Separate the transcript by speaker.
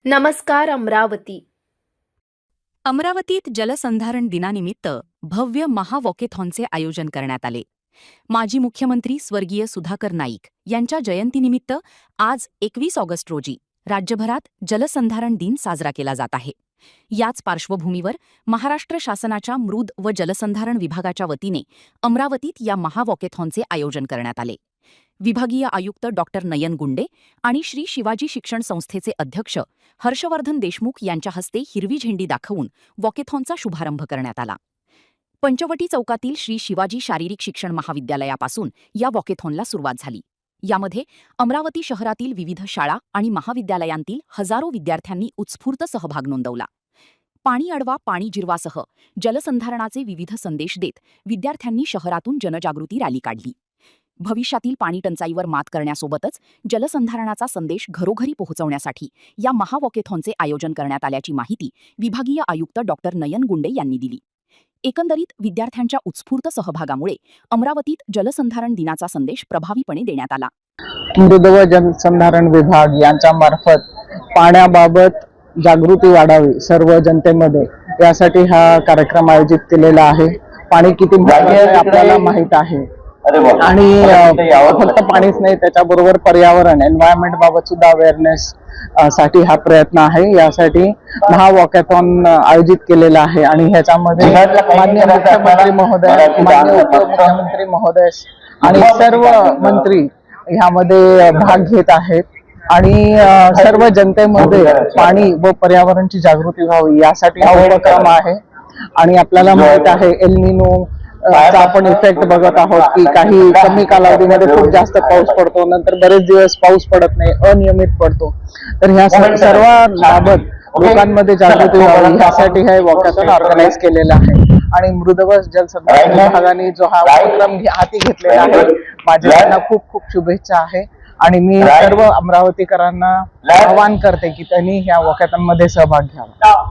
Speaker 1: नमस्कार अमरावती.
Speaker 2: अमरावतीत जलसंधारण दिनानिमित्त भव्य महावॉकेथॉनचे आयोजन करण्यात आले. माजी मुख्यमंत्री स्वर्गीय सुधाकर नाईक यांच्या जयंतीनिमित्त आज 21 ऑगस्ट रोजी राज्यभरात जलसंधारण दिन साजरा केला जात आहे. याच पार्श्वभूमीवर महाराष्ट्र शासनाच्या मृद व जलसंधारण विभागाच्या वतीने अमरावतीत या महावॉकेथॉनचे आयोजन करण्यात आले. विभागीय आयुक्त डॉक्टर नयन गुंडे आणि श्री शिवाजी शिक्षण संस्थेचे अध्यक्ष हर्षवर्धन देशमुख यांच्या हस्ते हिरवी झेंडी दाखवून वॉकेथॉनचा शुभारंभ करण्यात आला. पंचवटी चौकातील श्री शिवाजी शारीरिक शिक्षण महाविद्यालयापासून या वॉकेथॉनला सुरुवात झाली. यामध्ये अमरावती शहरातील विविध शाळा आणि महाविद्यालयांतील हजारो विद्यार्थ्यांनी उत्स्फूर्त सहभाग नोंदवला. पाणी अडवा पाणी जिरवासह जलसंधारणाचे विविध संदेश देत विद्यार्थ्यांनी शहरातून जनजागृती रॅली काढली. भविष्यातील पाणी टंचाईवर मात करण्यासोबतच जलसंधारणाचा संदेश घरोघरी पोहोचवण्यासाठी या महावॉकेथॉनचे आयोजन करण्यात आल्याची माहिती विभागीय आयुक्त डॉक्टर नयन गुंडे यांनी दिली. एकंदरीत विद्यार्थ्यांच्या उत्स्फूर्त सहभागामुळे अमरावतीत जलसंधारण दिनाचा संदेश प्रभावीपणे देण्यात आला.
Speaker 3: मृद व जलसंधारण विभाग यांच्या मार्फत पाण्याबाबत जागृती वाढावी सर्व जनतेमध्ये, यासाठी हा कार्यक्रम आयोजित केलेला आहे. पाणी किती महत्त्वाचे आहे आपल्याला माहित आहे आणि फक्त पाणीच नाही, त्याच्याबरोबर पर्यावरण एन्व्हायरमेंट बाबत सुद्धा अवेअरनेस साठी हा प्रयत्न आहे. यासाठी महावॉकेथॉन आयोजित केलेला आहे आणि ह्याच्यामध्ये माननीय मुख्यमंत्री महोदय, माननीय उपमुख्यमंत्री महोदय आणि सर्व मंत्री ह्यामध्ये भाग घेत आहेत आणि सर्व जनतेमध्ये पाणी व पर्यावरणाची जागृती व्हावी यासाठी हा उपक्रम आहे. आणि आपल्याला माहित आहे एल निनो चा आपण इफेक्ट बघत आहोत की काही कमी कालावधीमध्ये खूप जास्त पाऊस पडतो, नंतर बरेच दिवस पाऊस पडत नाही, अनियमित पडतो. तर ह्या सर्वांबाबत लोकांमध्ये जागृती व्हावी यासाठी हे वॉकेथॉन ऑर्गनाइज केलेला आहे. आणि मृद व जलसंधारण विभागाने जो हा उपक्रम हाती घेतलेला आहे, माझ्या त्यांना खूप खूप शुभेच्छा आहे. आणि मी सर्व अमरावतीकरांना आवाहन करते की त्यांनी ह्या वॉकेथॉन मध्ये सहभाग घ्यावा.